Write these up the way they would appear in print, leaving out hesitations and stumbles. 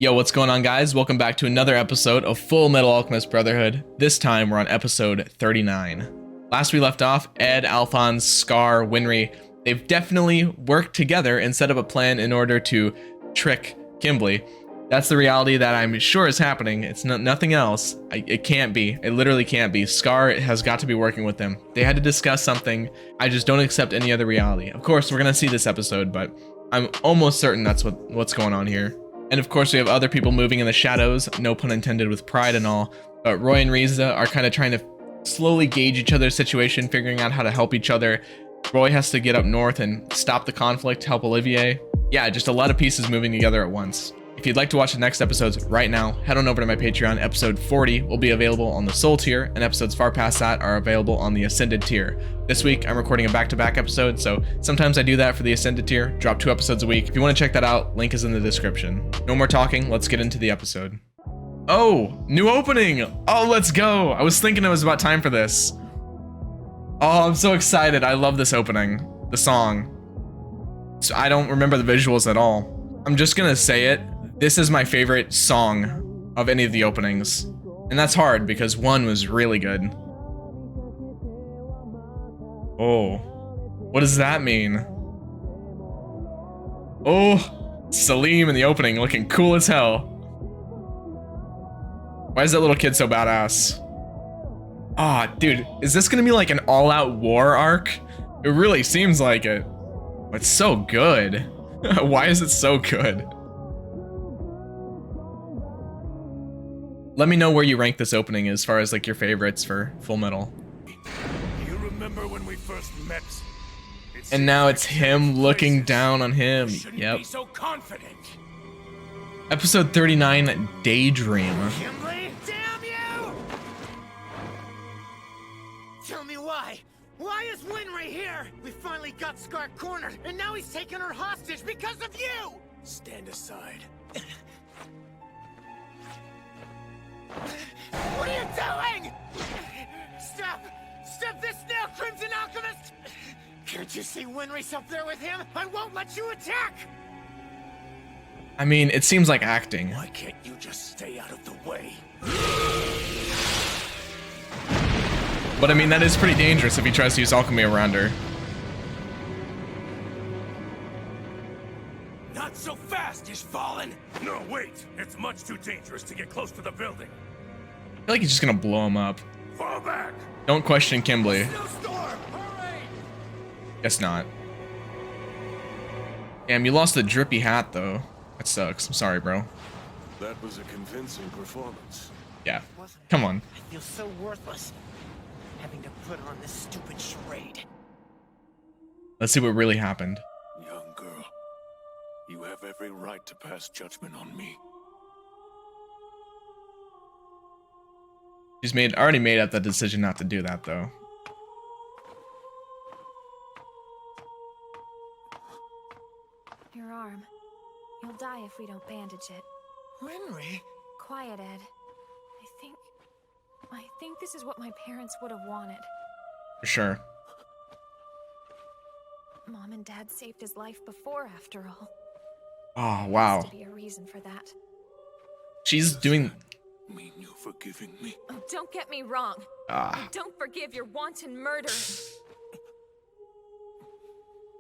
Yo, what's going on, guys? Welcome back to another episode of Fullmetal Alchemist Brotherhood. This time, we're on episode 39. Last we left off, Ed, Alphonse, Scar, Winry, they've definitely worked together and set up a plan in order to trick Kimberly. That's the reality that I'm sure is happening. It's nothing else. It can't be. It literally can't be. Scar has got to be working with them. They had to discuss something. I just don't accept any other reality. Of course, we're going to see this episode, but I'm almost certain that's what's going on here. And of course, we have other people moving in the shadows, no pun intended, with pride and all. But Roy and Riza are kind of trying to slowly gauge each other's situation, figuring out how to help each other. Roy has to get up north and stop the conflict, help Olivier. Yeah, just a lot of pieces moving together at once. If you'd like to watch the next episodes right now, head on over to my Patreon. Episode 40 will be available on the Soul tier, and episodes far past that are available on the Ascended tier. This week, I'm recording a back-to-back episode, so sometimes I do that for the Ascended tier, drop 2 episodes a week. If you want to check that out, link is in the description. No more talking, let's get into the episode. Oh, new opening! Oh, let's go! I was thinking it was about time for this. Oh, I'm so excited. I love this opening. The song. So I don't remember the visuals at all. I'm just gonna say it. This is my favorite song of any of the openings. And that's hard because 1 was really good. Oh, what does that mean? Oh, Salim in the opening looking cool as hell. Why is that little kid so badass? Ah, dude, is this gonna be like an all-out war arc? It really seems like it. It's so good. Why is it so good? Let me know where you rank this opening as far as like your favorites for Fullmetal. You remember when we first met? And now it's him looking down on him. Yep. Be so confident. Episode 39, Daydream. Kimberly, damn you! Tell me why. Why is Winry here? We finally got Scar cornered, and now he's taking her hostage because of you! Stand aside. What are you doing? Stop! Stop this now, Crimson Alchemist! Can't you see Winry's up there with him? I won't let you attack! I mean, it seems like acting. Why can't you just stay out of the way? But I mean, that is pretty dangerous if he tries to use alchemy around her. Not so fast, he's fallen! No, wait! It's much too dangerous to get close to the building. I feel like he's just gonna blow him up. Fall back! Don't question Kimberly. Snowstorm! Hurry! Guess not. Damn, you lost the drippy hat though. That sucks. I'm sorry, bro. That was a convincing performance. Yeah. Come on. I feel so worthless, having to put on this stupid charade. Let's see what really happened. Young girl, you have every right to pass judgment on me. She's already made up that decision not to do that though. Your arm. You'll die if we don't bandage it. Winry? Quiet, Ed. I think this is what my parents would have wanted. For sure. Mom and Dad saved his life before, after all. Oh, There wow. has to be a reason for that. She's doing... Mean you forgiving me? Oh, don't get me wrong. Ah. I don't forgive your wanton murder.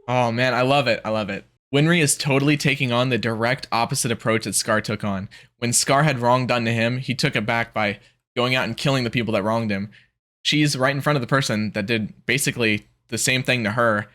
Oh man, I love it. I love it. Winry is totally taking on the direct opposite approach that Scar took on. When Scar had wrong done to him, he took it back by going out and killing the people that wronged him. She's right in front of the person that did basically the same thing to her,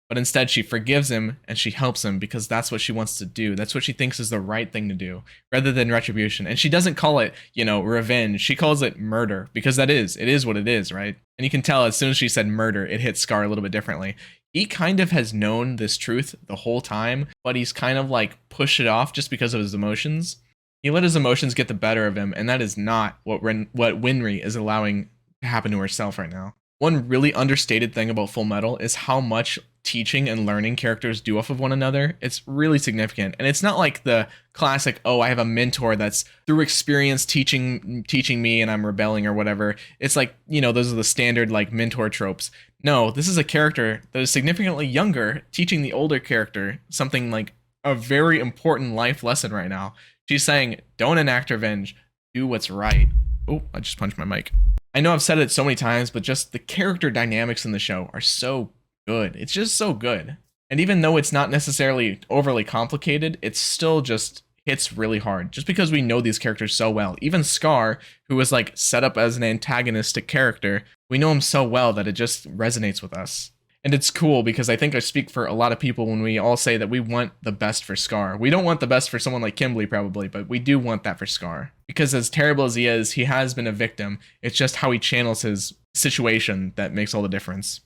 but instead she forgives him and she helps him because that's what she wants to do. That's what she thinks is the right thing to do, rather than retribution. And she doesn't call it, you know, revenge. She calls it murder because it is what it is, right? And you can tell as soon as she said murder, it hit Scar a little bit differently. He kind of has known this truth the whole time, but he's kind of like pushed it off just because of his emotions. He let his emotions get the better of him, and that is not what Winry is allowing to happen to herself right now. One really understated thing about Fullmetal is how much teaching and learning characters do off of one another. It's really significant. And it's not like the classic, oh, I have a mentor that's through experience teaching me and I'm rebelling or whatever. It's like, you know, those are the standard like mentor tropes. No, this is a character that is significantly younger teaching the older character something like a very important life lesson right now. She's saying, don't enact revenge, do what's right. Oh, I just punched my mic. I know I've said it so many times, but just the character dynamics in the show are so good. It's just so good. And even though it's not necessarily overly complicated, it still just hits really hard. Just because we know these characters so well. Even Scar, who was like set up as an antagonistic character, we know him so well that it just resonates with us. And it's cool because I think I speak for a lot of people when we all say that we want the best for Scar. We don't want the best for someone like Kimberly probably, but we do want that for Scar. Because as terrible as he has been a victim. It's just how he channels his situation that makes all the difference.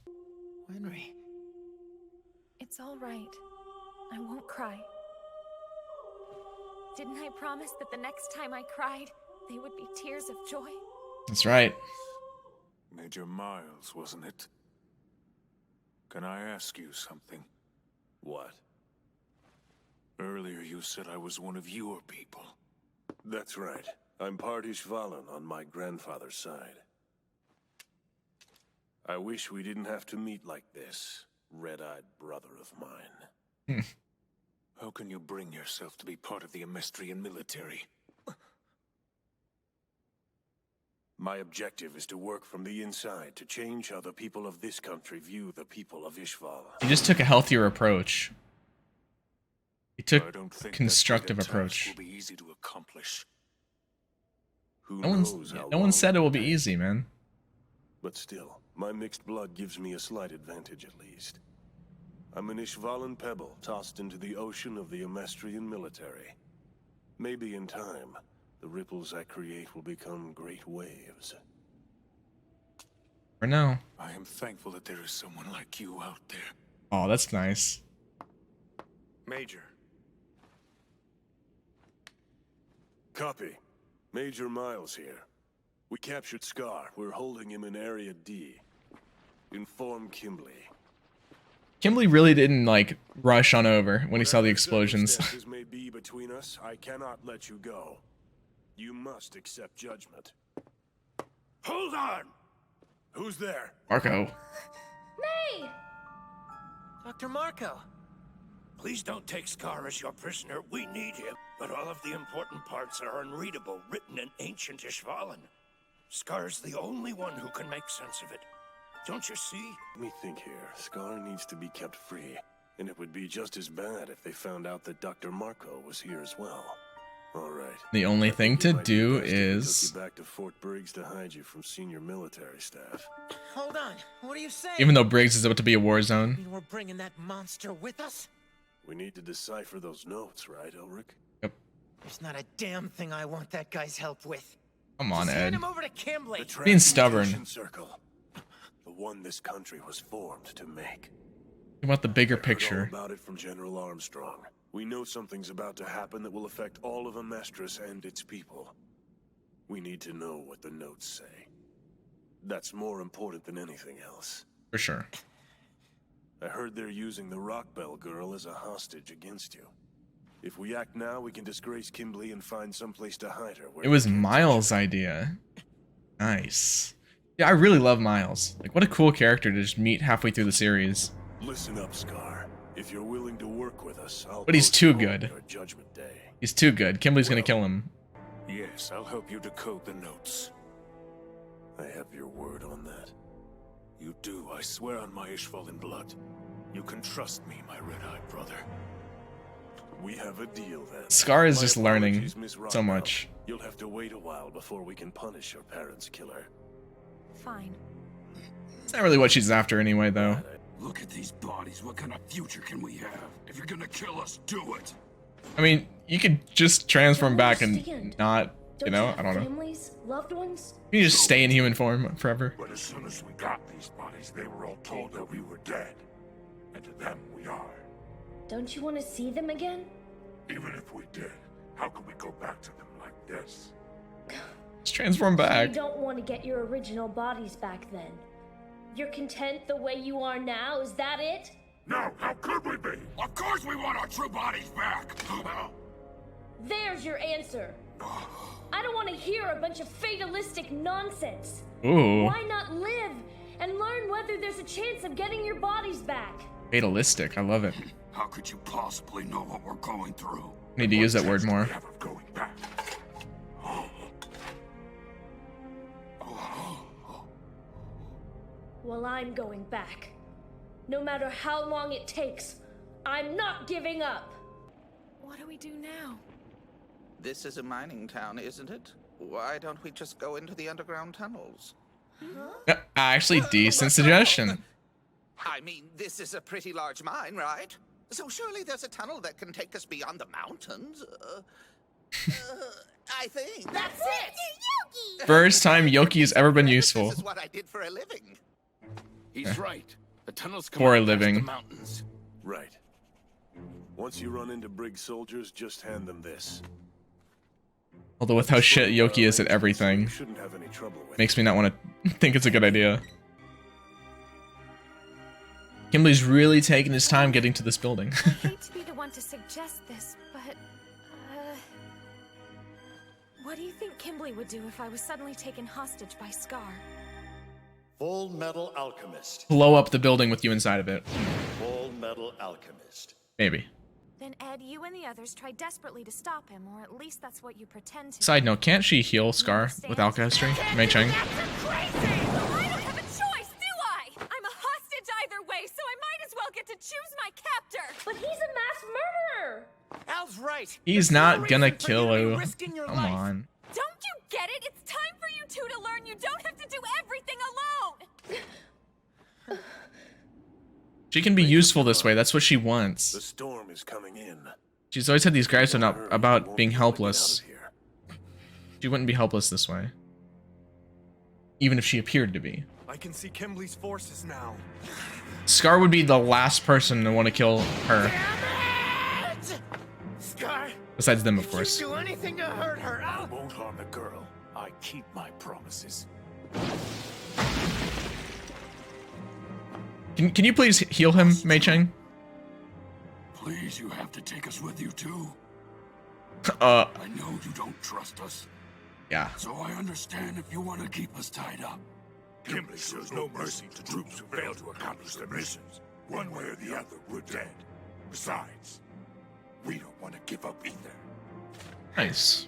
Winry. It's all right. I won't cry. Didn't I promise that the next time I cried, they would be tears of joy? That's right. Major Miles, wasn't it? Can I ask you something? What? Earlier you said I was one of your people. That's right. I'm part Ishvalan on my grandfather's side. I wish we didn't have to meet like this, red-eyed brother of mine. How can you bring yourself to be part of the Amestrian military? My objective is to work from the inside to change how the people of this country view the people of Ishval. He just took a healthier approach. He took I don't think constructive that approach. will be easy to accomplish. Who No knows how one long said it will be take. easy, man. But still, my mixed blood gives me a slight advantage at least. I'm an Ishvalan pebble tossed into the ocean of the Amestrian military. Maybe in time, the ripples I create will become great waves. For now. I am thankful that there is someone like you out there. Oh, that's nice. Major. Copy. Major Miles here. We captured Scar. We're holding him in Area D. Inform Kimberly. Kimberly really didn't like rush on over when he saw the Whatever explosions. circumstances may be between us, I cannot let you go. You must accept judgment. Hold on! Who's there? Marco. May! Dr. Marco. Please don't take Scar as your prisoner. We need him. But all of the important parts are unreadable, written in ancient Ishvalan. Scar's the only one who can make sense of it. Don't you see? Let me think here. Scar needs to be kept free. And it would be just as bad if they found out that Dr. Marco was here as well. All right. The only thing to do is... Took you back to Fort Briggs to hide you from senior military staff. Hold on. What are you saying? Even though Briggs is about to be a war zone. You we're bringing that monster with us? We need to decipher those notes, right, Ulrich? Yep. There's not a damn thing I want that guy's help with. Come on, Just hand Ed. him over to Kimberly. The Being stubborn. transmutation circle. The one this country was formed to make. Think about the bigger I heard picture. all about it from General Armstrong. We know something's about to happen that will affect all of Amestris and its people. We need to know what the notes say. That's more important than anything else. For sure. I heard they're using the Rockbell girl as a hostage against you. If we act now, we can disgrace Kimberly and find someplace to hide her. where It was they can't Miles' touch her. idea. Nice. Yeah, I really love Miles. Like, what a cool character to just meet halfway through the series. Listen up, Scar. If you're willing to work with us, I'll But he's post too you on good. your Judgment Day. He's too good. Kimberly's gonna kill him. Yes, I'll help you decode the notes. I have your word on that. You do, I swear on my Ishvalan blood. You can trust me, my red-eyed brother. We have a deal then. Scar is My just learning apologies, Miss so Rockbell. much. You'll have to wait a while before we can punish your parents' killer. Fine. It's not really what she's after anyway, though. Look at these bodies. What kind of future can we have? If you're gonna kill us, do it. I mean, you could just transform back and Understand. not, you know, have I don't know. families, loved ones? You can just stay in human form forever. But as soon as we got these bodies, they were all told that we were dead. And to them, we are. Don't you want to see them again? Even if we did, how could we go back to them like this? Just transform You back. don't want to get your original bodies back then. You're content the way you are now, is that it? No, how could we be? Of course we want our true bodies back! There's your answer. I don't want to hear a bunch of fatalistic nonsense. Ooh, Why not live and learn whether there's a chance of getting your bodies back? fatalistic. I love it. How could you possibly know what we're going through? Need to use that word more. We have of going back. Well, I'm going back. No matter how long it takes, I'm not giving up. What do we do now? This is a mining town, isn't it? Why don't we just go into the underground tunnels? Actually, decent suggestion. I mean, this is a pretty large mine, right? So surely there's a tunnel that can take us beyond the mountains. I think. That's it! First time Yoki has ever been useful. This is what I did for a living. He's right. The tunnels come For a up past living. the mountains. Right. Once you run into Brig soldiers, just hand them this. Although with how shit Yoki is at everything, You shouldn't have any trouble with makes me not want to think it's a good idea. Kimberly's really taking his time getting to this building. I hate to be the one to suggest this, but what do you think Kimberly would do if I was suddenly taken hostage by Scar? Fullmetal Alchemist. Blow up the building with you inside of it. Fullmetal Alchemist. Maybe. Then Ed, you and the others try desperately to stop him, or at least that's what you pretend to. Side note, can't she heal Scar with alchemy? Mei Cheng? I don't have a choice, do I? I'm a hostage either way, so I might as well get to choose my captor. But he's a mass murderer. Al's right. He's There's no not gonna reason for kill you to be you. risking your Come life. on. Don't you get it? It's time for you two to learn you don't have to do everything alone. She can be useful this way. That's what she The wants. storm is coming in. She's always had these gripes about Won't being be able to get helpless. out of here. She wouldn't be helpless this way. Even if she appeared to be. I can see Kimberly's forces now. Scar would be the last person to want to kill her. Damn it! Scar, Besides them, of if course. you do anything to hurt her, I I'll... won't harm the girl. I keep my promises. Can you please heal him, Mei Cheng? Please, you have to take us with you too. Uh, I know you don't trust us, yeah. so I understand if you want to keep us tied up. Gimli shows no mercy to troops who fail to accomplish their missions. One way or the other, we're dead. Besides, we don't want to give up either. Nice.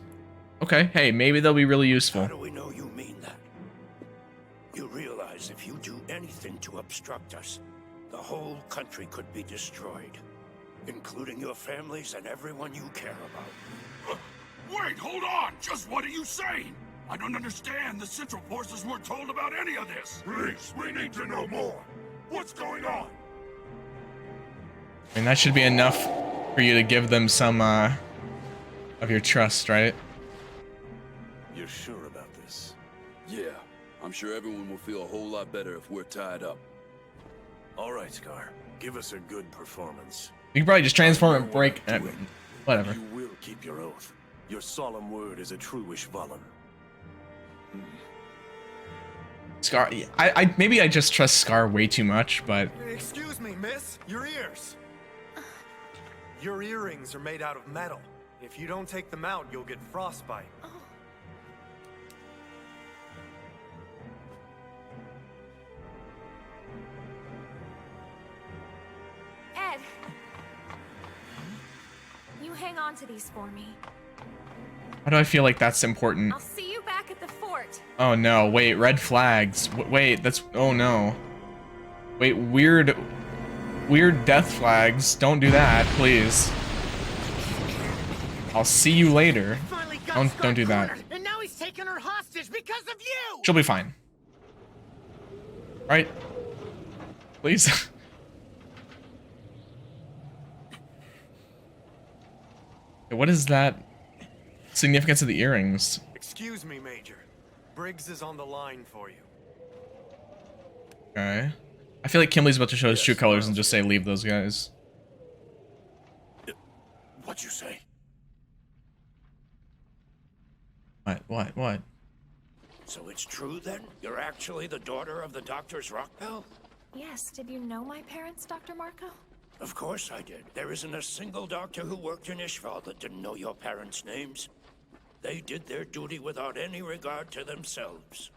Okay, hey, maybe they'll be really useful. How do we know you mean that? You realize if you do anything to obstruct us, the whole country could be destroyed, including your families and everyone you care about. Wait, hold on! Just what are you saying? I don't understand. The Central Forces weren't told about any of this. Please, we need to know more. What's going on? I mean, that should be enough for you to give them some, of your trust, right? You're sure about this? Yeah, I'm sure everyone will feel a whole lot better if we're tied up. All right, Scar. Give us a good performance. You can probably just transform and break. Whatever. You will keep your oath. Your solemn word is a true Ishvalan. Scar, maybe I just trust Scar way too much, but Excuse me, miss. Your ears. Your earrings are made out of metal. If you don't take them out, you'll get frostbite. Ed, you hang on to these for me. how do I feel like that's important? I'll see you back at the fort. Oh no, wait, red flags. Wait, that's, oh no. Wait, weird death flags. Don't do that, please. I'll see you later. Finally got Scar Don't do that. cornered, and now he's taking her hostage because of you! She'll be fine. Right? Please. What is that significance of the earrings? Excuse me, Major. Briggs is on the line for you. Okay. I feel like Kimberly's about to show his true colors and just say, leave those guys. What'd you say? What? So it's true then? You're actually the daughter of the Doctor's Rockbell? Yes, did you know my parents, Dr. Marco? Of course I did. There isn't a single doctor who worked in Ishval that didn't know your parents' names. They did their duty without any regard to themselves.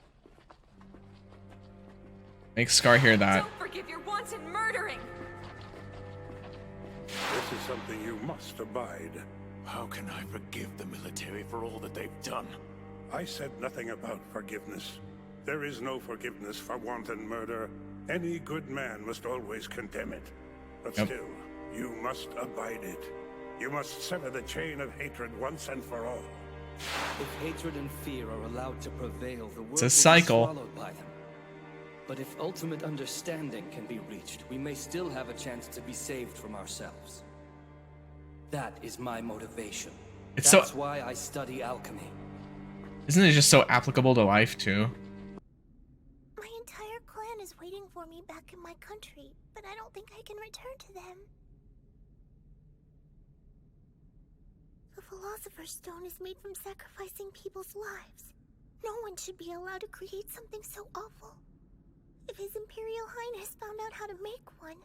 Make Scar hear that. Don't forgive your wanton murdering! This is something you must abide. How can I forgive the military for all that they've done? I said nothing about forgiveness. There is no forgiveness for wanton murder. Any good man must always condemn it. But still, you must abide it. You must sever the chain of hatred once and for all. If hatred and fear are allowed to prevail, the world It's a cycle. will be swallowed by them. But if ultimate understanding can be reached, we may still have a chance to be saved from ourselves. That is my motivation. That's why I study alchemy. Isn't it just so applicable to life too? My entire clan is waiting for me back in my country, but I don't think I can return to them. The Philosopher's Stone is made from sacrificing people's lives. No one should be allowed to create something so awful. If His Imperial Highness found out how to make one,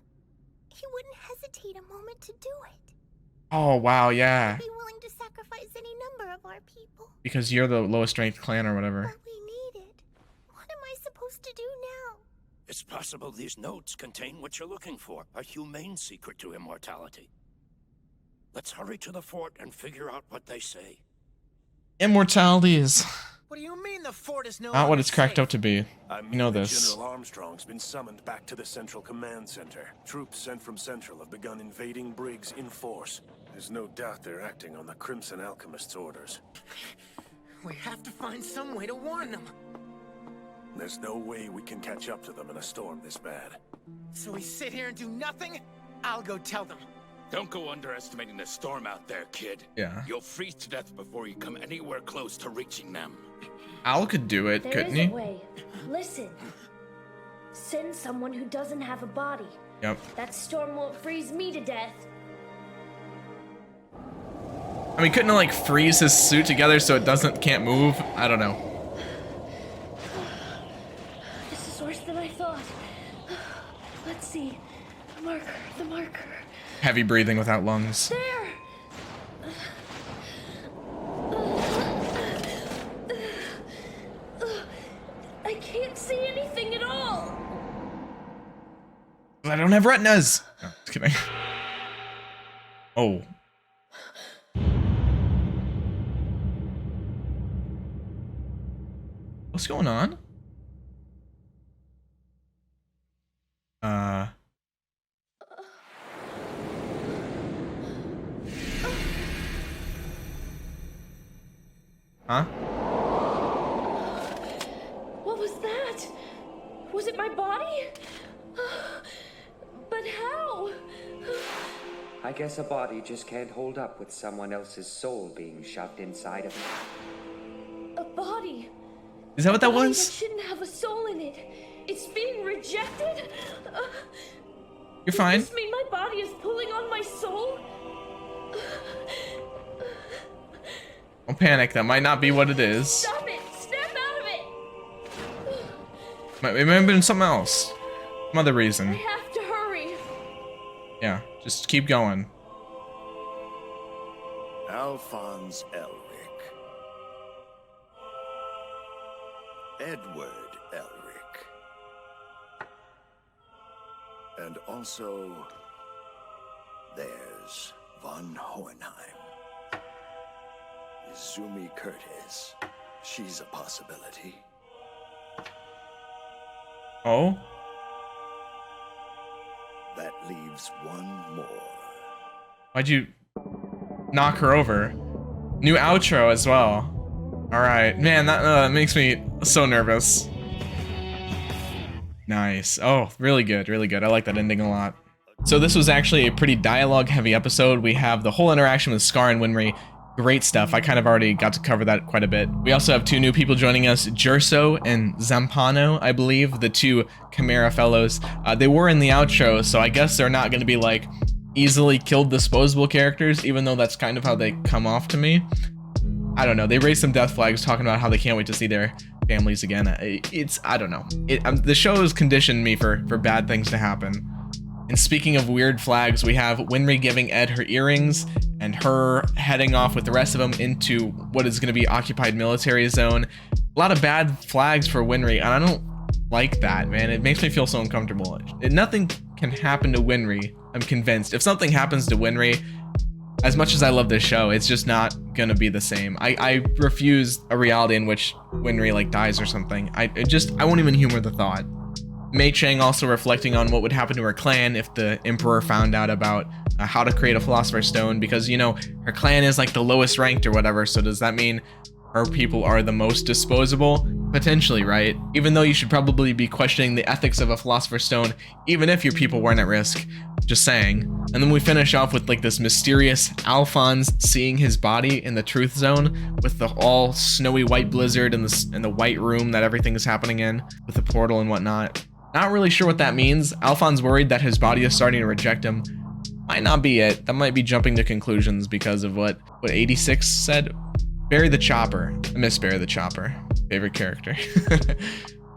he wouldn't hesitate a moment to do it. Oh wow, yeah. He'd be willing to sacrifice any number of our people. Because you're the lowest ranked clan or whatever. But we need it. What am I supposed to do now? It's possible these notes contain what you're looking for, a humane secret to immortality. Let's hurry to the fort and figure out what they say. Immortality is What do you mean the fort is no not what it's cracked up to be. You know this. General Armstrong's been summoned back to the Central Command Center. Troops sent from Central have begun invading Briggs in force. There's no doubt they're acting on the Crimson Alchemist's orders. We have to find some way to warn them. There's no way we can catch up to them in a storm this bad. So we sit here and do nothing? I'll go tell them. Don't go underestimating the storm out there, kid. Yeah. You'll freeze to death before you come anywhere close to reaching them. Al could do it, couldn't he? There is a way. Listen. Send someone who doesn't have a body. Yep. That storm won't freeze me to death. I mean, couldn't it like freeze his suit together so it can't move? I don't know. This is worse than I thought. Let's see. The marker. Heavy breathing without lungs. There! I can't see anything at all. I don't have retinas. No, just kidding. Oh. What's going on? Huh? What was that? Was it my body? But how? I guess a body just can't hold up with someone else's soul being shoved inside of it. A body. Is that what that That was? shouldn't have a soul in it. It's being rejected. You're fine. Does this mean my body is pulling on my soul? Don't panic. That might not be what it is. Stop it! Snap out of it! It might have been something else. Some other reason. I have to hurry. Yeah, just keep going. Alphonse Elric. Edward Elric. And also, there's von Hohenheim. Izumi Curtis. She's a possibility. Oh? That leaves one more. Why'd you knock her over? New outro as well. Alright, man, that makes me so nervous. Nice. Oh, really good, really good. I like that ending a lot. So this was actually a pretty dialogue-heavy episode. We have the whole interaction with Scar and Winry. Great stuff. I kind of already got to cover that quite a bit. We also have two new people joining us, Jerso and Zampano, I believe, the two Chimera fellows. They were in the outro, so I guess they're not going to be like easily killed disposable characters, even though that's kind of how they come off to me. I don't know. They raised some death flags talking about how they can't wait to see their families again. I don't know. The show has conditioned me for bad things to happen. And speaking of weird flags, we have Winry giving Ed her earrings and her heading off with the rest of them into what is going to be occupied military zone. A lot of bad flags for Winry, and I don't like that, man. It makes me feel so uncomfortable. Nothing can happen to Winry, I'm convinced. If something happens to Winry, as much as I love this show, it's just not gonna be the same. I refuse a reality in which Winry like dies or something. I won't even humor the thought. Mei Chang also reflecting on what would happen to her clan if the Emperor found out about how to create a Philosopher's Stone, because, you know, her clan is like the lowest ranked or whatever, so does that mean her people are the most disposable? Potentially, right? Even though you should probably be questioning the ethics of a Philosopher's Stone, even if your people weren't at risk. Just saying. And then we finish off with like this mysterious Alphonse seeing his body in the truth zone with the all snowy white blizzard and the white room that everything is happening in with the portal and whatnot. Not really sure what that means. Alphonse worried that his body is starting to reject him. Might not be it. That might be jumping to conclusions because of what 86 said. Bury the Chopper. I miss Bury the Chopper. Favorite character.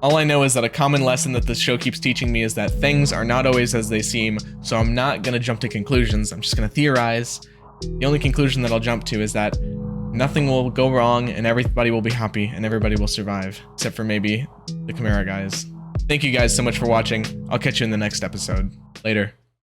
All I know is that a common lesson that this show keeps teaching me is that things are not always as they seem, so I'm not gonna jump to conclusions. I'm just gonna theorize. The only conclusion that I'll jump to is that nothing will go wrong and everybody will be happy and everybody will survive, except for maybe the Chimera guys. Thank you guys so much for watching. I'll catch you in the next episode. Later.